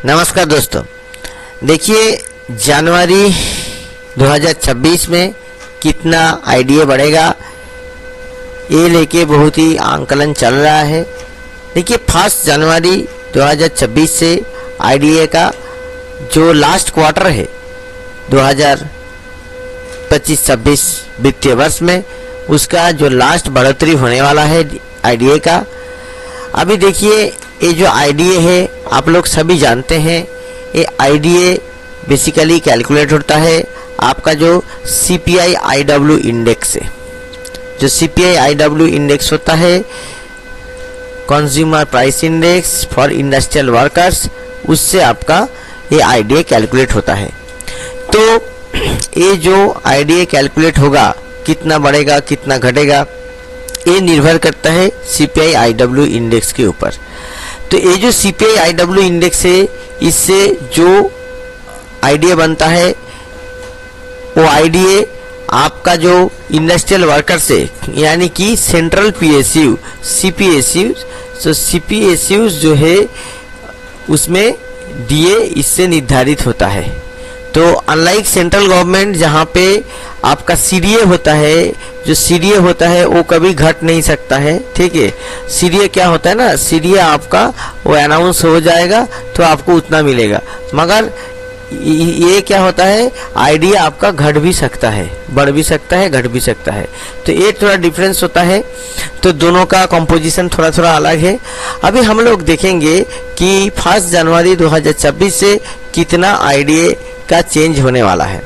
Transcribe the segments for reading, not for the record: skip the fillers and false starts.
नमस्कार दोस्तों, देखिए जनवरी 2026 में कितना आईडीए बढ़ेगा ये लेके बहुत ही आंकलन चल रहा है। देखिए 1 जनवरी 2026 से आईडीए का जो लास्ट क्वार्टर है 2025-26 वित्तीय वर्ष में उसका जो लास्ट बढ़ोतरी होने वाला है आईडीए का। अभी देखिए ये जो आईडीए है आप लोग सभी जानते हैं, ये आईडीए बेसिकली कैलकुलेट होता है आपका जो सीपीआई आईडब्ल्यू इंडेक्स है। जो सीपीआई आईडब्ल्यू इंडेक्स होता है consumer price index for industrial workers, उससे आपका ये आईडीए कैलकुलेट होता है। तो ये जो आईडीए कैलकुलेट होगा कितना बढ़ेगा कितना घटेगा ये निर्भर करता है सीपीआई आईडब्ल्यू इंडेक्स के ऊपर। तो ये जो सीपीआई आईडब्ल्यू इंडेक्स है इससे जो आईडीए बनता है वो आईडीए आपका जो इंडस्ट्रियल वर्कर्स है यानी कि सेंट्रल पीएसयू सीपीएसयू, तो सीपीएसयू जो है उसमें डीए इससे निर्धारित होता है। तो अनलाइक सेंट्रल गवर्नमेंट जहाँ पे आपका सीडीए होता है, जो सीडीए होता है वो कभी घट नहीं सकता है, ठीक है। सीडीए क्या होता है ना, सीडीए आपका वो अनाउंस हो जाएगा तो आपको उतना मिलेगा, मगर ये क्या होता है आईडीए आपका घट भी सकता है, बढ़ भी सकता है, घट भी सकता है। तो ये थोड़ा डिफरेंस होता है, तो दोनों का कंपोजिशन थोड़ा थोड़ा अलग है। अभी हम लोग देखेंगे कि 1 जनवरी 2026 से कितना आईडीए का चेंज होने वाला है।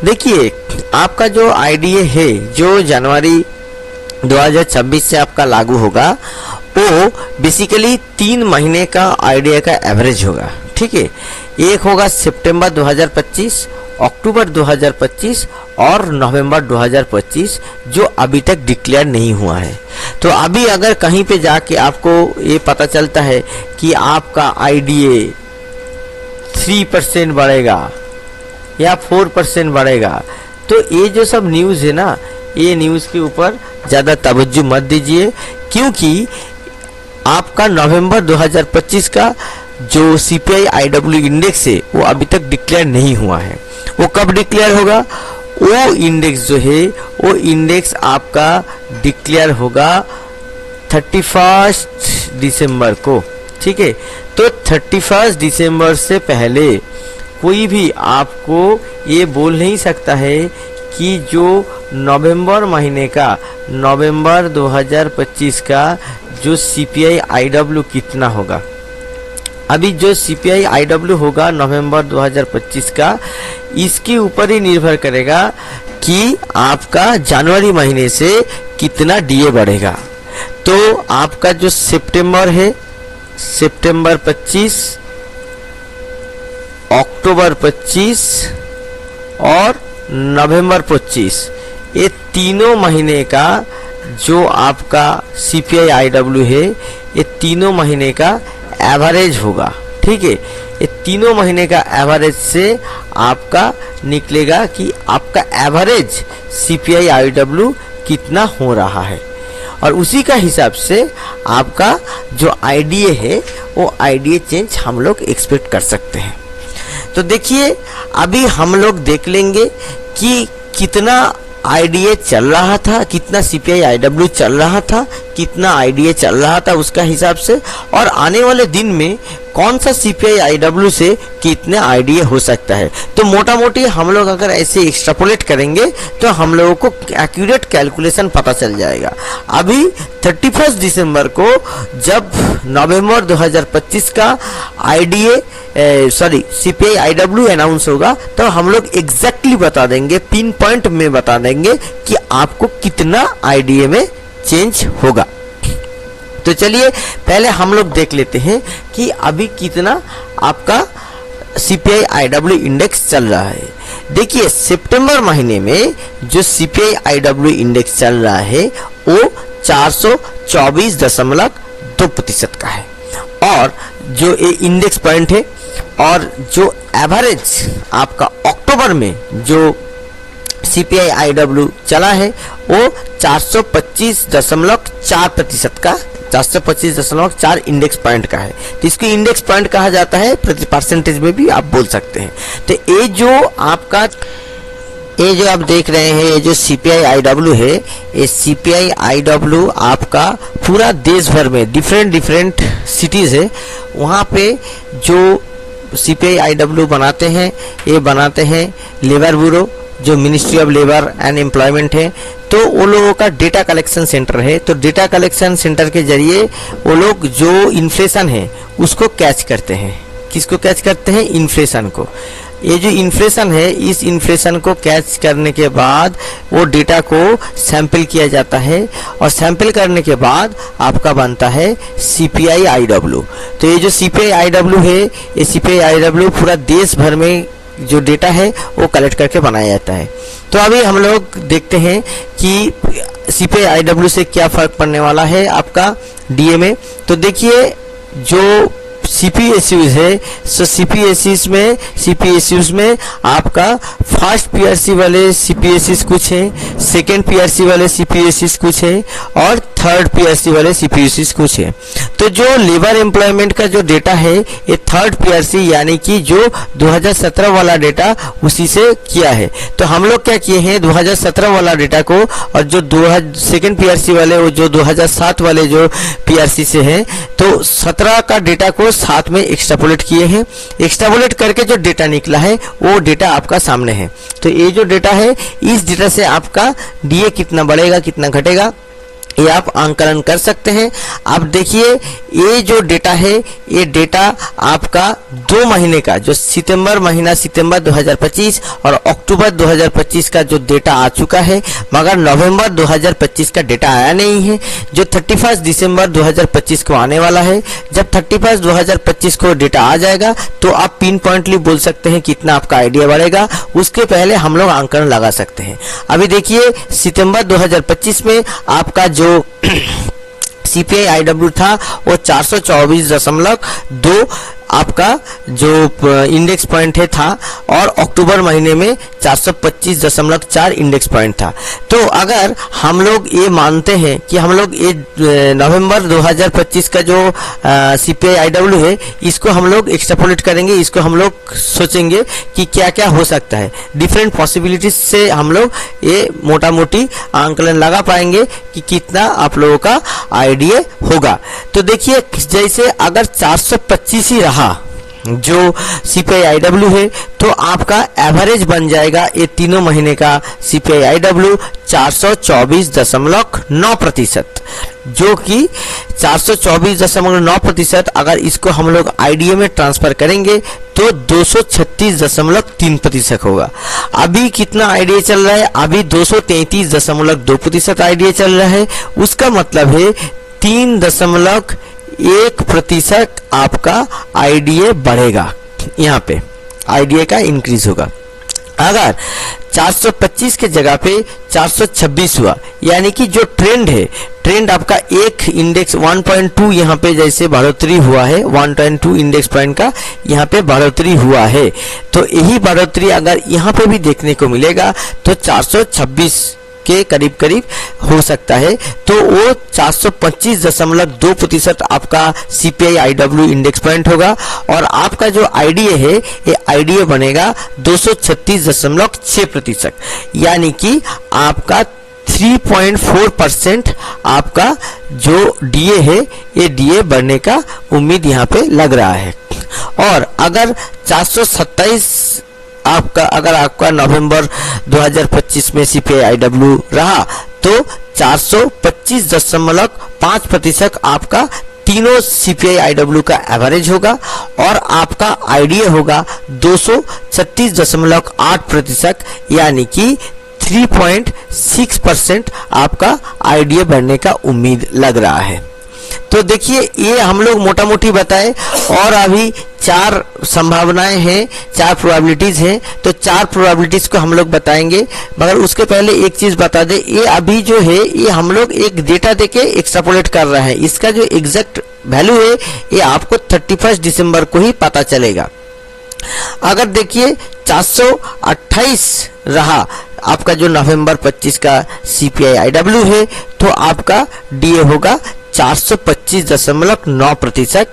देखिए आपका जो आईडीए है जो जनवरी 2026 से आपका लागू होगा वो बेसिकली 3 महीने का आईडीए का एवरेज होगा, ठीक है। एक होगा सितंबर 2025, अक्टूबर 2025 और नवंबर 2025 जो अभी तक डिक्लेयर नहीं हुआ है। तो अभी अगर कहीं पे जाके आपको ये पता चलता है कि आपका आईडीए 3% बढ़ेगा या 4% बढ़ेगा, तो ये जो सब न्यूज़ है ना, ये न्यूज़ के ऊपर ज़्यादा तवज्जो मत दीजिए, क्योंकि आपका नवंबर 2025 का जो सीपीआई आईडब्ल्यू इंडेक्स है वो अभी तक डिक्लेयर नहीं हुआ है। वो कब डिक्लेयर होगा, वो इंडेक्स जो है वो इंडेक्स आपका डिक्लेयर होगा 31 दिसंबर को, ठीक है। तो 31 दिसंबर से पहले कोई भी आपको ये बोल नहीं सकता है कि जो नवंबर महीने का, नवंबर 2025 का जो सीपीआई आईडब्ल्यू कितना होगा। अभी जो सीपीआई आईडब्ल्यू होगा नवंबर 2025 का, इसके ऊपर ही निर्भर करेगा कि आपका जनवरी महीने से कितना डीए बढ़ेगा। तो आपका जो सितंबर है, सितंबर 25, अक्टूबर 25 और नवंबर 25, ये तीनों महीने का जो आपका सीपीआई आईडब्ल्यू है ये तीनों महीने का एवरेज होगा, ठीक है। ये तीनों महीने का एवरेज से आपका निकलेगा कि आपका एवरेज सीपीआई आईडब्ल्यू कितना हो रहा है, और उसी का हिसाब से आपका जो आईडीए है वो आईडीए चेंज हम लोग एक्सपेक्ट कर सकते हैं। तो देखिए अभी हम लोग देख लेंगे कि कितना आईडीए चल रहा था, कितना सीपीआई आईडब्ल्यू चल रहा था, कितना आईडीए चल रहा था उसका हिसाब से, और आने वाले दिन में कौन सा सीपीआई आईडब्ल्यू से कितने आईडीए हो सकता है। तो मोटा मोटी हम लोग अगर ऐसे एक्सट्रापोलेट करेंगे तो हम लोगों को एक्यूरेट कैलकुलेशन पता चल जाएगा। अभी 31 दिसंबर को जब नवंबर 2025 का आईडीए सीपीआई आईडब्ल्यू अनाउंस होगा तो हम लोग एग्जैक्टली बता देंगे, पिन पॉइंट में बता देंगे कि आपको कितना आईडीए में चेंज होगा। तो चलिए पहले हम लोग देख लेते हैं कि अभी कितना आपका सीपीआई आईडब्ल्यू इंडेक्स चल रहा है। देखिए सितंबर महीने में जो सीपीआई आईडब्ल्यू इंडेक्स चल रहा है वो 424.2% का है, और जो ये इंडेक्स पॉइंट है, और जो एवरेज आपका अक्टूबर में जो सीपीआई आईडब्ल्यू चला है वो 425.4% का 425.4 इंडेक्स पॉइंट का है, तो इसको इंडेक्स पॉइंट कहा जाता है, प्रति परसेंटेज में भी आप बोल सकते हैं। तो ये जो आप देख रहे हैं, ये जो CPI-IW है, ये CPI-IW आपका पूरा देश भर में डिफरेंट सिटीज़ है, वहाँ पे जो CPI-IW बनाते हैं, ये बनाते हैं लेबर ब्यूरो, जो ministry of labour and employment है। तो वो लोगों का डेटा कलेक्शन सेंटर है। तो डेटा कलेक्शन सेंटर के जरिए वो लोग जो इन्फ्लेशन है उसको कैच करते हैं। किसको कैच करते हैं? इन्फ्लेशन को। ये जो इन्फ्लेशन है, इस इन्फ्लेशन को कैच करने के बाद वो डेटा को सैंपल किया जाता है, और सैंपल करने के बाद आपका बनता है CPI-IW। तो ये जो CPI-IW है, ये CPI-IW पूरा देश भर में जो डेटा है वो कलेक्ट करके बनाया जाता है। तो अभी हम लोग देखते हैं कि CPI-IW से क्या फ़र्क पड़ने वाला है आपका DA में। तो देखिए, जो CPSUs है, सो CPSUs में आपका फर्स्ट PRC वाले CPSUs कुछ हैं, सेकेंड PRC वाले CPSUs कुछ हैं, और थर्ड PRC वाले CPSUs कुछ हैं। तो जो लेबर एम्प्लॉयमेंट का जो डेटा है, ये थर्ड PRC यानी कि जो 2017 वाला डेटा उसी से किया है। तो हम लोग क्या किए हैं, 2017 वाला डेटा को, और जो सेकेंड PRC वाले वो जो 2007 वाले जो PRC से हैं, तो 17 का डेटा को साथ में एक्सट्रापोलेट किए हैं। एक्सट्रापोलेट करके जो डेटा निकला है वो डेटा आपका सामने है। तो ये जो डेटा है, इस डेटा से आपका DA कितना बढ़ेगा कितना घटेगा ये आप आंकलन कर सकते हैं। अब देखिए, ये जो डेटा है, ये डेटा आपका 2 महीने का, जो सितंबर 2025 और अक्टूबर 2025 का जो डेटा आ चुका है, मगर नवंबर 2025 का डेटा आया नहीं है, जो 31 दिसंबर 2025 को आने वाला है। जब 31 2025 को डेटा आ जाएगा तो आप पिन पॉइंटली बोल सकते हैं कितना आपका आइडिया बढ़ेगा। उसके पहले हम लोग आंकलन लगा सकते हैं। अभी देखिए, सितंबर 2025 में आपका जो CPI-IW था वो 424.2 आपका जो इंडेक्स पॉइंट है था, और अक्टूबर महीने में 425.4 इंडेक्स पॉइंट था। तो अगर हम लोग ये मानते हैं कि हम लोग ये नवंबर 2025 का जो CPI-IW है, इसको हम लोग एक्सट्रापोलेट करेंगे, इसको हम लोग सोचेंगे कि क्या क्या हो सकता है। डिफरेंट पॉसिबिलिटीज से हम लोग ये मोटा मोटी आंकलन लगा पाएंगे कि कितना आप लोगों का आइडिया होगा। तो देखिए, जैसे अगर 425 ही रहा जो CPI-IW है, तो आपका एवरेज बन जाएगा ये तीनों महीने का CPI-IW 424.9%, जो कि 424.9%। अगर इसको हम लोग आइडिया में ट्रांसफर करेंगे तो 236.3% होगा। अभी कितना आइडिया चल रहा है? अभी 233.2% आइडिया चल रहा है। उसका मतलब है 3.1% आपका आइडिया बढ़ेगा, यहाँ पे आइडिया का इंक्रीज होगा। अगर 425 के जगह पे 426 हुआ, यानी कि जो ट्रेंड है, ट्रेंड आपका एक इंडेक्स 1.2 यहाँ पे जैसे बढ़ोतरी हुआ है, 1.2 इंडेक्स पॉइंट का यहाँ पे बढ़ोतरी हुआ है, तो यही बढ़ोतरी अगर यहाँ पे भी देखने को मिलेगा तो 426 के करीब करीब हो सकता है। तो वो 425.2% आपका CPI-IW इंडेक्स पॉइंट होगा, और आपका जो आइडिया है, ये आइडिया बनेगा 236.6%, यानी कि आपका 3.4% आपका जो DA है, ये DA बढ़ने का उम्मीद यहाँ पे लग रहा है। और अगर 427 अगर आपका नवंबर 2025 में CPI-IW रहा तो 425.5% आपका तीनों CPI-IW का एवरेज होगा, और आपका आइडिया होगा 236.8%, यानी कि 3.6% आपका आइडिया बढ़ने का उम्मीद लग रहा है। तो देखिए, ये हम लोग मोटा मोटी बताए, और अभी 4 संभावनाएं हैं, 4 प्रोबेबिलिटीज हैं। तो 4 प्रोबेबिलिटीज को हम लोग बताएंगे, मगर उसके पहले एक चीज बता दे, ये अभी जो है ये हम लोग एक डेटा देके एक्सट्रापोलेट कर रहे हैं। इसका जो एग्जैक्ट वैल्यू है ये आपको 31 दिसंबर को ही पता चलेगा। अगर देखिए 428 रहा आपका जो नवंबर 25 का CPI-IW है, तो आपका DA होगा 425.9%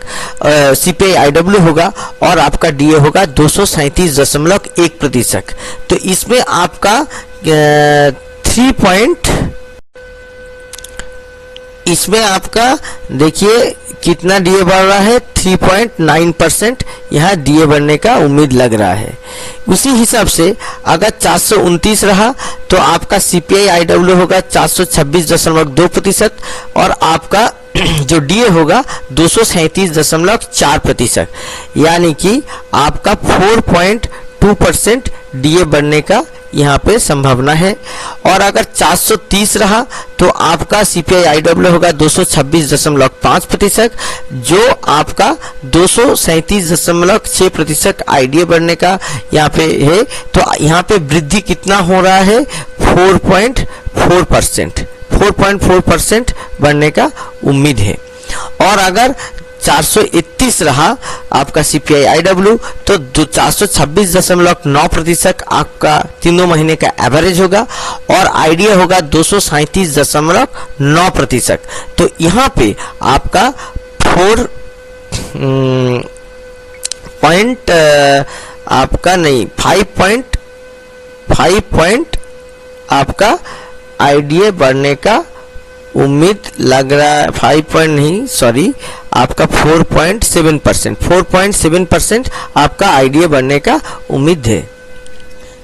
CPI-IW होगा और आपका DA होगा 237.1%। तो इसमें आपका इसमें आपका देखिए कितना DA बढ़ रहा है, 3.9% यहाँ DA बढ़ने का उम्मीद लग रहा है। उसी हिसाब से अगर 429 रहा तो आपका CPI-IW होगा 426.2% और आपका जो DA होगा 237.4%, यानी कि आपका 4.2% DA बढ़ने का यहाँ पे संभावना है। और अगर 430 रहा तो आपका CPI-IW होगा 226.5%, जो आपका 237.6% IDA बढ़ने का यहाँ पे है। तो यहाँ पे वृद्धि कितना हो रहा है, 4.4% बढ़ने का उम्मीद है। और अगर 431 रहा आपका CPI-IW तो 426.9% आपका तीनों महीने का एवरेज होगा और IDA होगा 237.9%। तो यहाँ पे आपका 5 पॉइंट आपका IDA बढ़ने का उम्मीद लग रहा है। 5 पॉइंट नहीं, सॉरी, आपका 4.7% आपका IDA बढ़ने का उम्मीद है।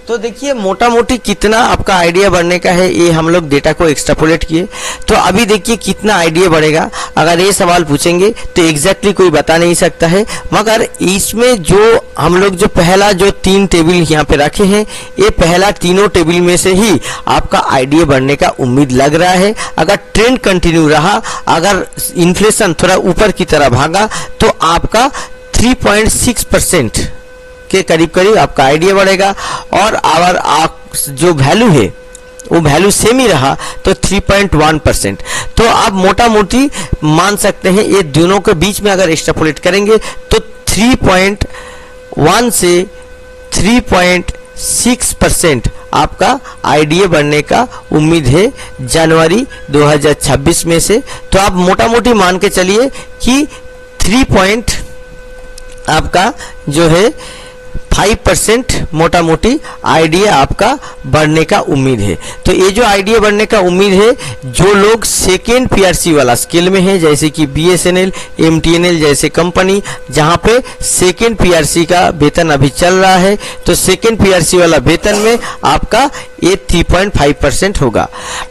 तो देखिए मोटा मोटी कितना आपका IDA बढ़ने का है, ये हम लोग डेटा को एक्सट्रापोलेट किए। तो अभी देखिए कितना IDA बढ़ेगा, अगर ये सवाल पूछेंगे तो एग्जैक्टली कोई बता नहीं सकता है, मगर इसमें जो हम लोग जो पहला जो 3 टेबल यहाँ पे रखे हैं, ये पहला तीनों टेबल में से ही आपका IDA बढ़ने का उम्मीद लग रहा है। अगर ट्रेंड कंटिन्यू रहा, अगर इन्फ्लेशन थोड़ा ऊपर की तरह भागा तो आपका 3.6% के करीब करीब आपका IDA बढ़ेगा। और अगर आप जो वैल्यू है वो वैल्यू सेम ही रहा तो 3.1%। तो आप मोटा मोटी मान सकते हैं ये दोनों के बीच में अगर एक्सट्रापोलेट करेंगे तो 3.1 से 3.6% आपका IDA बढ़ने का उम्मीद है जनवरी 2026 में से। तो आप मोटा मोटी मान के चलिए कि 3 आपका जो है 5% मोटा मोटी IDA आपका बढ़ने का उम्मीद है। तो ये जो IDA बढ़ने का उम्मीद है, जो लोग सेकेंड PRC वाला स्केल में है, जैसे कि BSNL, MTNL जैसे कंपनी जहां पे सेकेंड PRC का वेतन अभी चल रहा है, तो सेकेंड PRC वाला वेतन में आपका ये 3.5% होगा।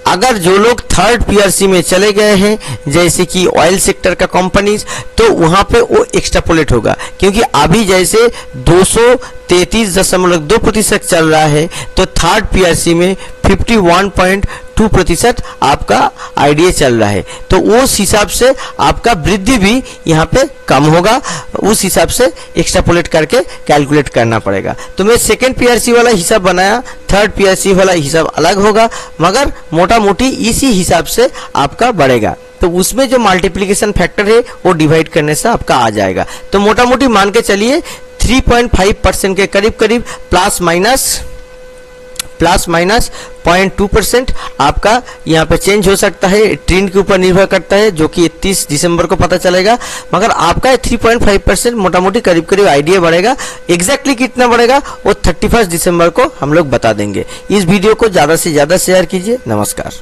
अगर जो लोग थर्ड PRC में चले गए हैं, जैसे कि ऑयल सेक्टर का कंपनीज, तो वहां पे वो एक्सट्रापोलेट होगा, क्योंकि अभी जैसे 233.2% चल रहा है, तो थर्ड PRC में 51.2% आपका IDA चल रहा है। तो उस हिसाब से आपका वृद्धि भी यहाँ पे कम होगा, उस हिसाब से एक्सट्रापोलेट करके कैलकुलेट करना पड़ेगा। तो मैं सेकेंड PRC वाला हिसाब बनाया, थर्ड PRC वाला हिसाब अलग होगा, मगर मोटा मोटी इसी हिसाब से आपका बढ़ेगा। तो उसमें जो मल्टीप्लिकेशन फैक्टर है वो डिवाइड करने से आपका आ जाएगा। तो मोटा मोटी मान के चलिए 3.5% के करीब करीब प्लस माइनस 0.2% आपका यहाँ पे चेंज हो सकता है, ट्रेंड के ऊपर निर्भर करता है, जो कि 31 दिसंबर को पता चलेगा। मगर आपका 3.5% मोटा मोटी करीब करीब IDA बढ़ेगा। एग्जैक्टली कितना बढ़ेगा वो 31 दिसंबर को हम लोग बता देंगे। इस वीडियो को ज़्यादा से ज़्यादा शेयर कीजिए। नमस्कार।